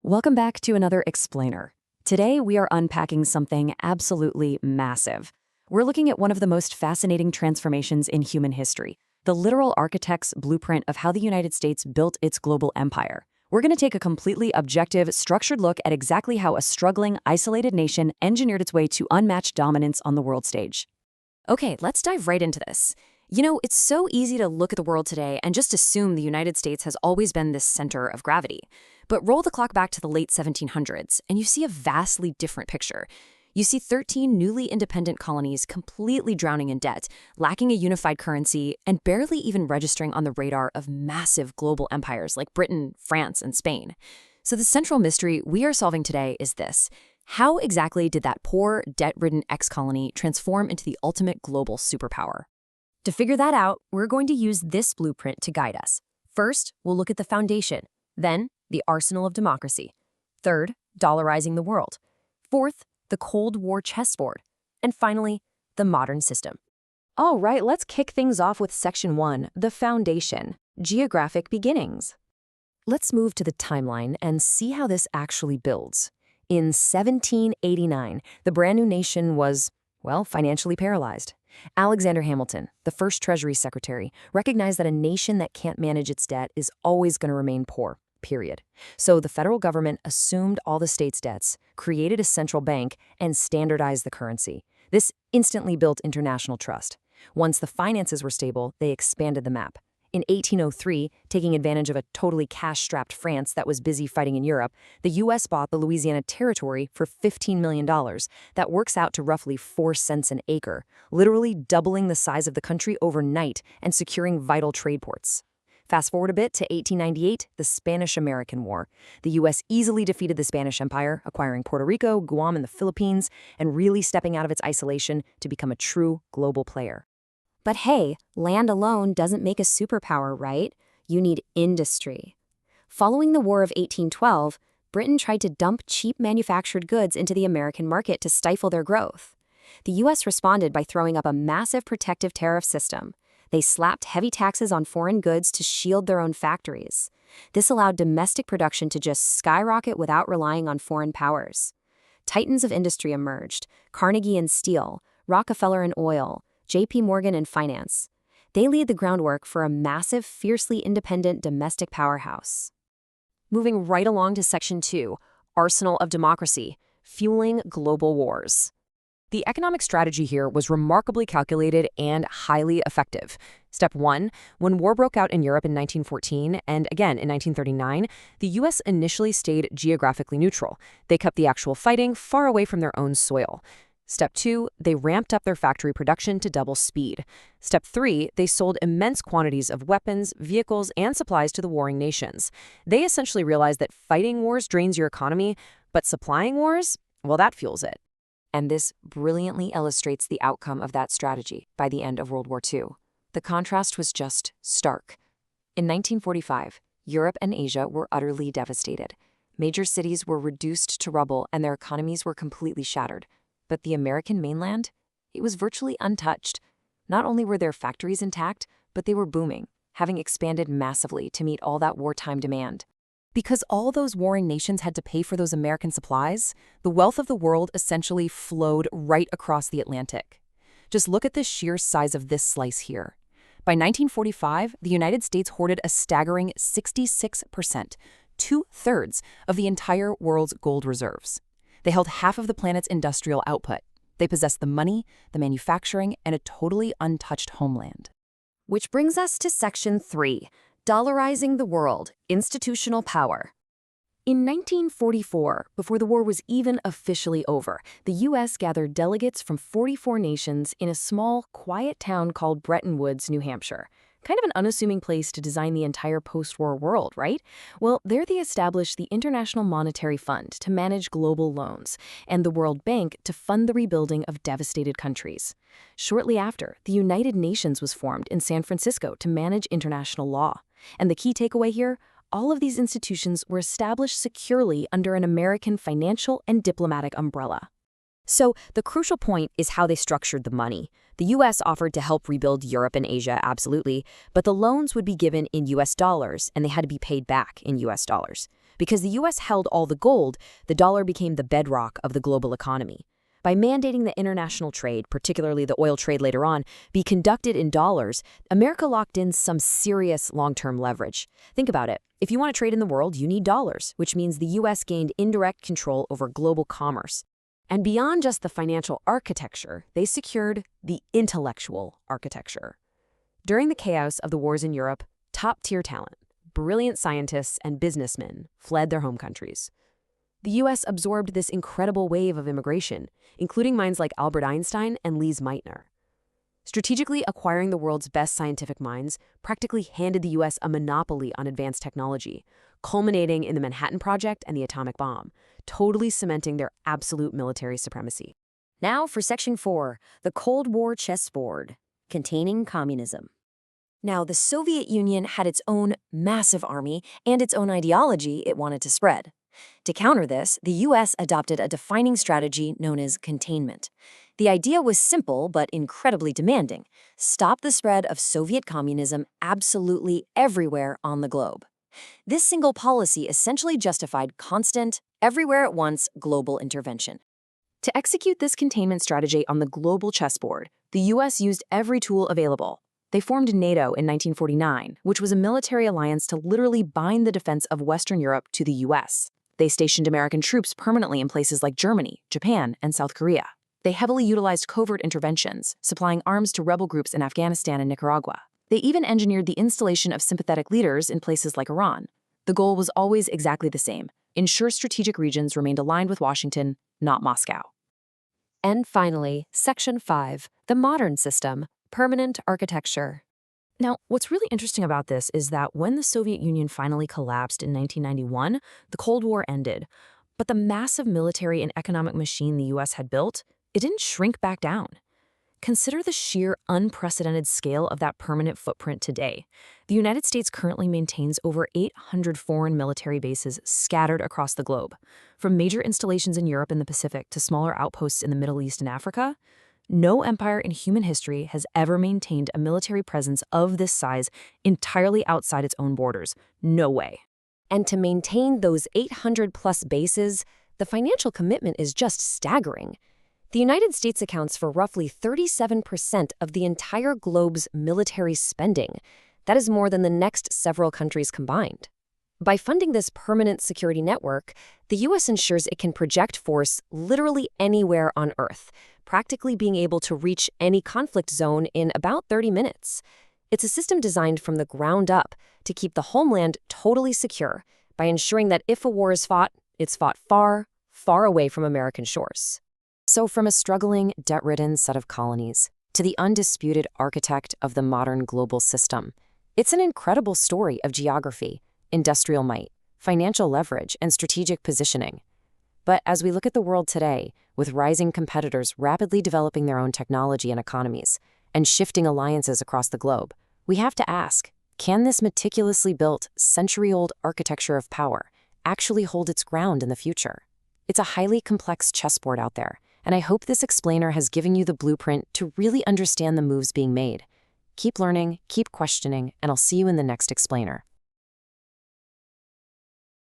Welcome back to another Explainer. Today we are unpacking something absolutely massive. We're looking at one of the most fascinating transformations in human history, the literal architect's blueprint of how the United States built its global empire. We're going to take a completely objective, structured look at exactly how a struggling, isolated nation engineered its way to unmatched dominance on the world stage. Okay, let's dive right into this. It's so easy to look at the world today and just assume the United States has always been this center of gravity. But roll the clock back to the late 1700s, and you see a vastly different picture. You see 13 newly independent colonies completely drowning in debt, lacking a unified currency, and barely even registering on the radar of massive global empires like Britain, France, and Spain. So the central mystery we are solving today is this. How exactly did that poor, debt-ridden ex-colony transform into the ultimate global superpower? To figure that out, we're going to use this blueprint to guide us. First, we'll look at the foundation. Then, the arsenal of democracy. Third, dollarizing the world. Fourth, the Cold War chessboard. And finally, the modern system. All right, let's kick things off with Section 1, the foundation, geographic beginnings. Let's move to the timeline and see how this actually builds. In 1789, the brand new nation was, financially paralyzed. Alexander Hamilton, the first Treasury Secretary, recognized that a nation that can't manage its debt is always going to remain poor, period. So the federal government assumed all the states' debts, created a central bank, and standardized the currency. This instantly built international trust. Once the finances were stable, they expanded the map. In 1803, taking advantage of a totally cash-strapped France that was busy fighting in Europe, the U.S. bought the Louisiana Territory for $15 million. That works out to roughly 4 cents an acre, literally doubling the size of the country overnight and securing vital trade ports. Fast forward a bit to 1898, the Spanish-American War. The U.S. easily defeated the Spanish Empire, acquiring Puerto Rico, Guam, and the Philippines, and really stepping out of its isolation to become a true global player. But hey, land alone doesn't make a superpower, right? You need industry. Following the War of 1812, Britain tried to dump cheap manufactured goods into the American market to stifle their growth. The U.S. responded by throwing up a massive protective tariff system. They slapped heavy taxes on foreign goods to shield their own factories. This allowed domestic production to just skyrocket without relying on foreign powers. Titans of industry emerged: Carnegie in steel, Rockefeller in oil, J.P. Morgan in finance. They laid the groundwork for a massive, fiercely independent domestic powerhouse. Moving right along to Section 2, Arsenal of Democracy, Fueling Global Wars. The economic strategy here was remarkably calculated and highly effective. Step 1, when war broke out in Europe in 1914 and again in 1939, the U.S. initially stayed geographically neutral. They kept the actual fighting far away from their own soil. Step 2, they ramped up their factory production to double speed. Step 3, they sold immense quantities of weapons, vehicles, and supplies to the warring nations. They essentially realized that fighting wars drains your economy, but supplying wars, that fuels it. And this brilliantly illustrates the outcome of that strategy by the end of World War II. The contrast was just stark. In 1945, Europe and Asia were utterly devastated. Major cities were reduced to rubble and their economies were completely shattered. But the American mainland? It was virtually untouched. Not only were their factories intact, but they were booming, having expanded massively to meet all that wartime demand. Because all those warring nations had to pay for those American supplies, the wealth of the world essentially flowed right across the Atlantic. Just look at the sheer size of this slice here. By 1945, the United States hoarded a staggering 66%, 2/3 of the entire world's gold reserves. They held half of the planet's industrial output. They possessed the money, the manufacturing, and a totally untouched homeland. Which brings us to Section 3, Dollarizing the World, Institutional Power. In 1944, before the war was even officially over, the U.S. gathered delegates from 44 nations in a small, quiet town called Bretton Woods, New Hampshire. Kind of an unassuming place to design the entire post-war world, right? Well, there they established the International Monetary Fund to manage global loans, and the World Bank to fund the rebuilding of devastated countries. Shortly after, the United Nations was formed in San Francisco to manage international law. And the key takeaway here? All of these institutions were established securely under an American financial and diplomatic umbrella. So the crucial point is how they structured the money. The U.S. offered to help rebuild Europe and Asia, absolutely, but the loans would be given in U.S. dollars and they had to be paid back in U.S. dollars. Because the U.S. held all the gold, the dollar became the bedrock of the global economy. By mandating that international trade, particularly the oil trade later on, be conducted in dollars, America locked in some serious long-term leverage. Think about it. If you want to trade in the world, you need dollars, which means the U.S. gained indirect control over global commerce. And beyond just the financial architecture, they secured the intellectual architecture. During the chaos of the wars in Europe, top-tier talent, brilliant scientists and businessmen fled their home countries. The U.S. absorbed this incredible wave of immigration, including minds like Albert Einstein and Lise Meitner. Strategically acquiring the world's best scientific minds practically handed the U.S. a monopoly on advanced technology, culminating in the Manhattan Project and the atomic bomb, totally cementing their absolute military supremacy. Now for Section 4, the Cold War chessboard, containing communism. Now, the Soviet Union had its own massive army and its own ideology it wanted to spread. To counter this, the U.S. adopted a defining strategy known as containment. The idea was simple but incredibly demanding: stop the spread of Soviet communism absolutely everywhere on the globe. This single policy essentially justified constant, everywhere at once global intervention. To execute this containment strategy on the global chessboard, the U.S. used every tool available. They formed NATO in 1949, which was a military alliance to literally bind the defense of Western Europe to the U.S. They stationed American troops permanently in places like Germany, Japan, and South Korea. They heavily utilized covert interventions, supplying arms to rebel groups in Afghanistan and Nicaragua. They even engineered the installation of sympathetic leaders in places like Iran. The goal was always exactly the same: ensure strategic regions remained aligned with Washington, not Moscow. And finally, Section 5, the modern system, permanent architecture. Now, what's really interesting about this is that when the Soviet Union finally collapsed in 1991, the Cold War ended. But the massive military and economic machine the U.S. had built, it didn't shrink back down. Consider the sheer unprecedented scale of that permanent footprint today. The United States currently maintains over 800 foreign military bases scattered across the globe. From major installations in Europe and the Pacific to smaller outposts in the Middle East and Africa, no empire in human history has ever maintained a military presence of this size entirely outside its own borders. No way. And to maintain those 800-plus bases, the financial commitment is just staggering. The United States accounts for roughly 37% of the entire globe's military spending. That is more than the next several countries combined. By funding this permanent security network, the U.S. ensures it can project force literally anywhere on Earth, practically being able to reach any conflict zone in about 30 minutes. It's a system designed from the ground up to keep the homeland totally secure by ensuring that if a war is fought, it's fought far, far away from American shores. So from a struggling, debt-ridden set of colonies to the undisputed architect of the modern global system, it's an incredible story of geography, industrial might, financial leverage, and strategic positioning. But as we look at the world today, with rising competitors rapidly developing their own technology and economies, and shifting alliances across the globe, we have to ask, can this meticulously built, century-old architecture of power actually hold its ground in the future? It's a highly complex chessboard out there, and I hope this explainer has given you the blueprint to really understand the moves being made. Keep learning, keep questioning, and I'll see you in the next explainer.